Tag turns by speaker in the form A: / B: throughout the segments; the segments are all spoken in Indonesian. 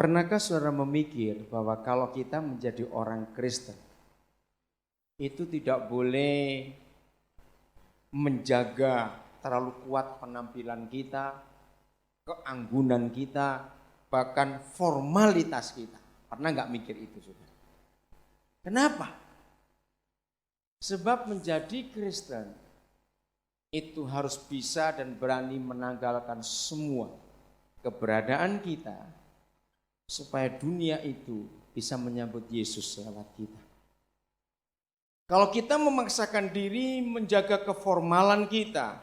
A: Pernahkah saudara memikir bahwa kalau kita menjadi orang Kristen, itu tidak boleh menjaga terlalu kuat penampilan kita, keanggunan kita, bahkan formalitas kita. Pernah nggak mikir itu, saudara? Kenapa? Sebab menjadi Kristen itu harus bisa dan berani menanggalkan semua keberadaan kita, supaya dunia itu bisa menyambut Yesus lewat kita. Kalau kita memaksakan diri menjaga keformalan kita,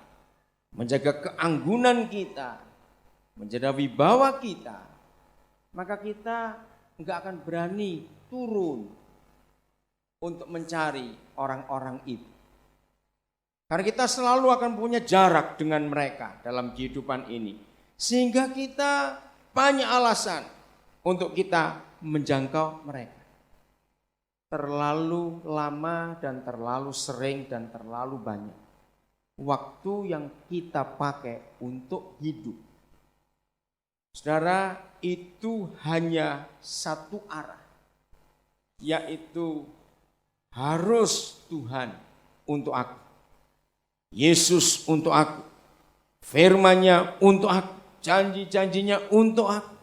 A: menjaga keanggunan kita, menjaga wibawa kita, maka kita enggak akan berani turun untuk mencari orang-orang itu. Karena kita selalu akan punya jarak dengan mereka dalam kehidupan ini. Sehingga kita banyak alasan untuk kita menjangkau mereka. Terlalu lama dan terlalu sering dan terlalu banyak waktu yang kita pakai untuk hidup. Saudara, itu hanya satu arah, yaitu harus Tuhan untuk aku, Yesus untuk aku, firman-Nya untuk aku, janji-janjinya untuk aku.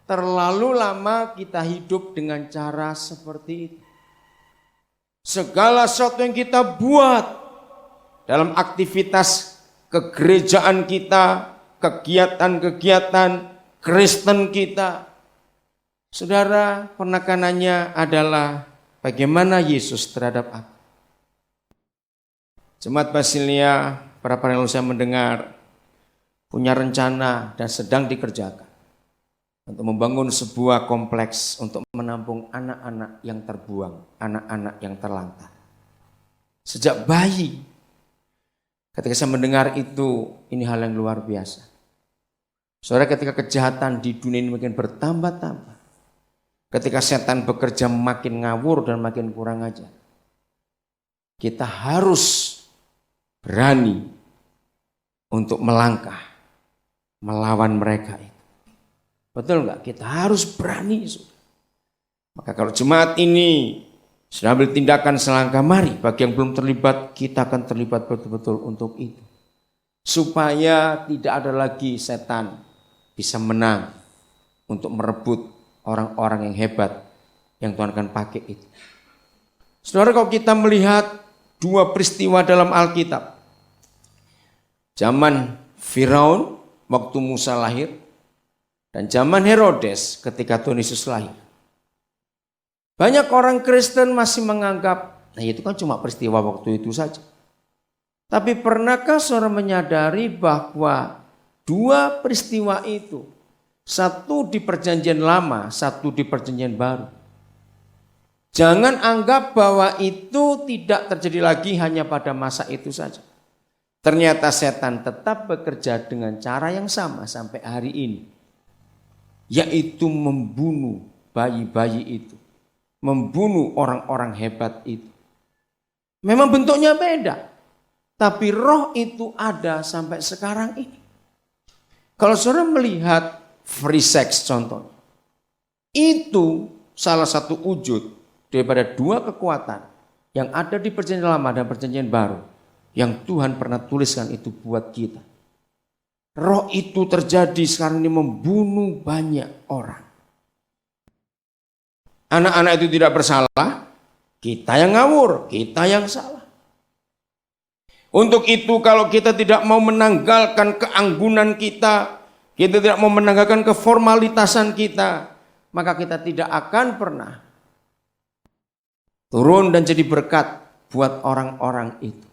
A: Terlalu lama kita hidup dengan cara seperti itu. Segala sesuatu yang kita buat dalam aktivitas kegerejaan kita, kegiatan-kegiatan Kristen kita, saudara, penekanannya adalah bagaimana Yesus terhadap aku. Jemaat Basilia, para pendengar saya mendengar, punya rencana dan sedang dikerjakan untuk membangun sebuah kompleks untuk menampung anak-anak yang terbuang, anak-anak yang terlantar. Sejak bayi, ketika saya mendengar itu, ini hal yang luar biasa. Saudara, ketika kejahatan di dunia ini makin bertambah-tambah, ketika setan bekerja makin ngawur dan makin kurang ajar, kita harus berani untuk melangkah melawan mereka itu. Betul enggak? Kita harus berani. Maka kalau jemaat ini sudah ambil tindakan selangkah, mari bagi yang belum terlibat, kita akan terlibat betul-betul untuk itu. Supaya tidak ada lagi setan bisa menang untuk merebut orang-orang yang hebat yang Tuhan akan pakai itu. Saudara, kalau kita melihat dua peristiwa dalam Alkitab, zaman Firaun waktu Musa lahir, dan zaman Herodes ketika Tuhan Yesus lahir. Banyak orang Kristen masih menganggap, nah itu kan cuma peristiwa waktu itu saja. Tapi pernahkah saudara menyadari bahwa dua peristiwa itu, satu di perjanjian lama, satu di perjanjian baru. Jangan anggap bahwa itu tidak terjadi lagi hanya pada masa itu saja. Ternyata setan tetap bekerja dengan cara yang sama sampai hari ini. Yaitu membunuh bayi-bayi itu. Membunuh orang-orang hebat itu. Memang bentuknya beda. Tapi roh itu ada sampai sekarang ini. Kalau saudara melihat free sex contohnya. Itu salah satu wujud daripada dua kekuatan yang ada di perjanjian lama dan perjanjian baru. Yang Tuhan pernah tuliskan itu buat kita. Roh itu terjadi sekarang ini membunuh banyak orang. Anak-anak itu tidak bersalah, kita yang ngawur, kita yang salah. Untuk itu kalau kita tidak mau menanggalkan keanggunan kita tidak mau menanggalkan keformalitasan kita, maka kita tidak akan pernah turun dan jadi berkat buat orang-orang itu.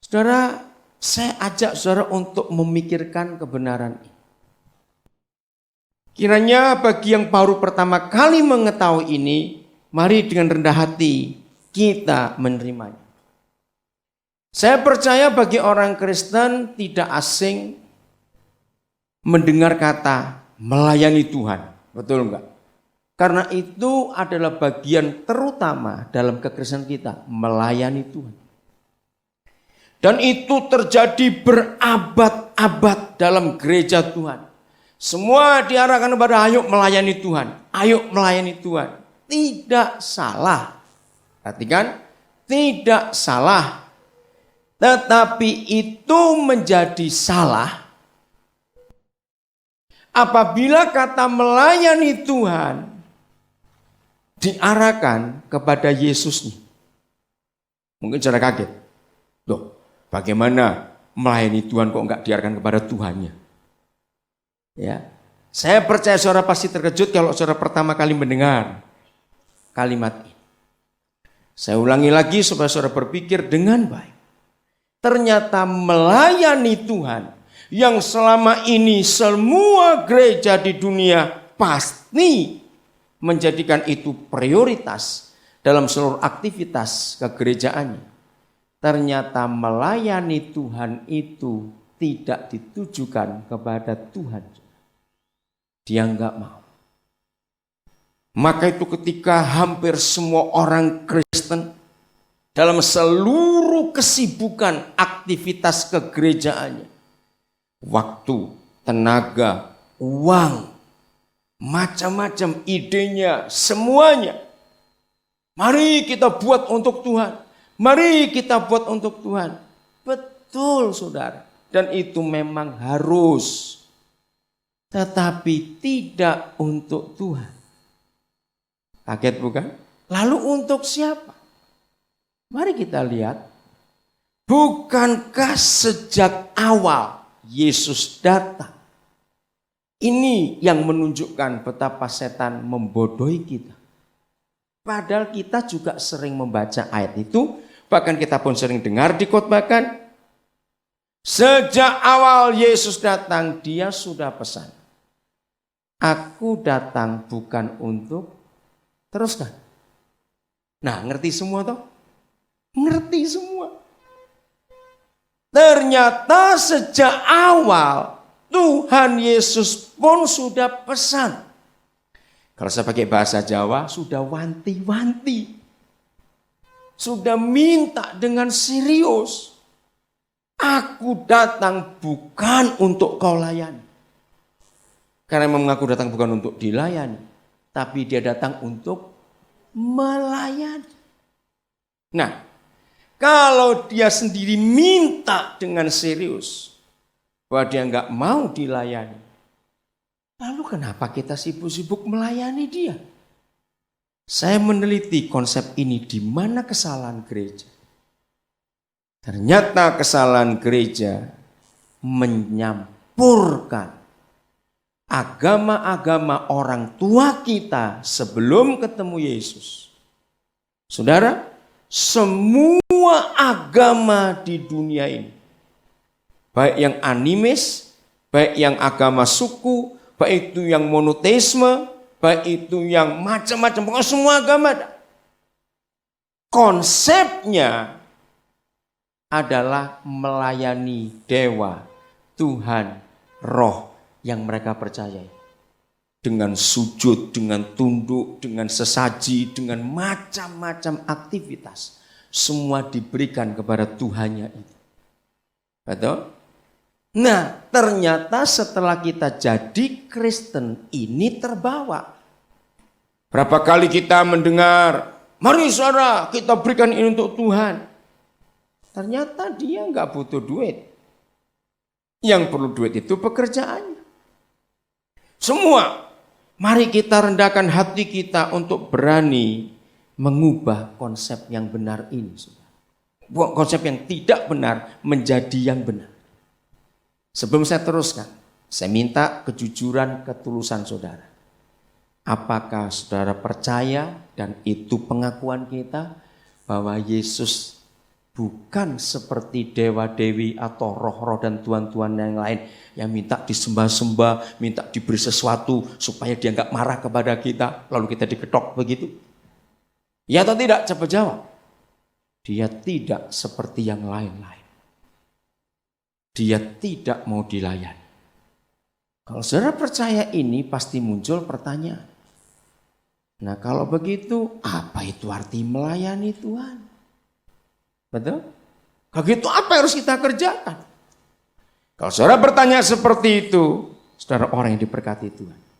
A: Saudara, saya ajak saudara untuk memikirkan kebenaran ini. Kiranya bagi yang baru pertama kali mengetahui ini, mari dengan rendah hati kita menerimanya. Saya percaya bagi orang Kristen tidak asing mendengar kata melayani Tuhan. Betul enggak? Karena itu adalah bagian terutama dalam kekristenan kita, melayani Tuhan. Dan itu terjadi berabad-abad dalam gereja Tuhan. Semua diarahkan kepada ayo melayani Tuhan. Ayo melayani Tuhan. Tidak salah. Perhatikan, tidak salah. Tetapi itu menjadi salah apabila kata melayani Tuhan diarahkan kepada Yesus nih. Mungkin saudara kaget. Loh, bagaimana melayani Tuhan kok enggak diarahkan kepada Tuhannya? Ya, saya percaya saudara pasti terkejut kalau saudara pertama kali mendengar kalimat ini. Saya ulangi lagi supaya saudara berpikir dengan baik. Ternyata melayani Tuhan yang selama ini semua gereja di dunia pasti menjadikan itu prioritas dalam seluruh aktivitas kegerejaannya. Ternyata melayani Tuhan itu tidak ditujukan kepada Tuhan. Dia enggak mau. Maka itu ketika hampir semua orang Kristen dalam seluruh kesibukan aktivitas kegerejaannya, waktu, tenaga, uang, macam-macam idenya, semuanya. Mari kita buat untuk Tuhan. Mari kita buat untuk Tuhan. Betul saudara. Dan itu memang harus. Tetapi tidak untuk Tuhan. Kaget bukan? Lalu untuk siapa? Mari kita lihat. Bukankah sejak awal Yesus datang? Ini yang menunjukkan betapa setan membodohi kita. Padahal kita juga sering membaca ayat itu. Bahkan kita pun sering dengar dikhotbahkan. Sejak awal Yesus datang, dia sudah pesan. Aku datang bukan untuk, teruskan. Nah, ngerti semua toh? Ngerti semua. Ternyata sejak awal Tuhan Yesus pun sudah pesan. Kalau saya pakai bahasa Jawa, sudah wanti-wanti. Sudah minta dengan serius. Aku datang bukan untuk kau layani. Karena mengaku datang bukan untuk dilayani. Tapi dia datang untuk melayani. Nah, kalau dia sendiri minta dengan serius bahwa dia enggak mau dilayani, lalu kenapa kita sibuk-sibuk melayani dia? Saya meneliti konsep ini di mana kesalahan gereja. Ternyata kesalahan gereja menyampurkan agama-agama orang tua kita sebelum ketemu Yesus. Saudara, semua agama di dunia ini, baik yang animis, baik yang agama suku, baik itu yang monoteisme, baik itu yang macam-macam, pokoknya semua agama ada. Konsepnya adalah melayani dewa, Tuhan, roh yang mereka percayai. Dengan sujud, dengan tunduk, dengan sesaji, dengan macam-macam aktivitas. Semua diberikan kepada Tuhannya itu. Betul? Nah, ternyata setelah kita jadi Kristen, ini terbawa. Berapa kali kita mendengar, mari saudara kita berikan ini untuk Tuhan. Ternyata dia enggak butuh duit. Yang perlu duit itu pekerjaannya. Semua. Mari kita rendahkan hati kita untuk berani mengubah konsep yang benar ini. Konsep yang tidak benar menjadi yang benar. Sebelum saya teruskan, saya minta kejujuran, ketulusan saudara. Apakah saudara percaya dan itu pengakuan kita bahwa Yesus bukan seperti dewa-dewi atau roh-roh dan tuan-tuan yang lain yang minta disembah-sembah, minta diberi sesuatu supaya dia enggak marah kepada kita, lalu kita diketok begitu? Ya atau tidak? Coba jawab. Dia tidak seperti yang lain-lain. Dia tidak mau dilayani. Kalau saudara percaya ini pasti muncul pertanyaan. Nah kalau begitu apa itu arti melayani Tuhan? Betul? Kalau gitu apa yang harus kita kerjakan? Kalau saudara bertanya seperti itu, Saudara orang yang diberkati Tuhan.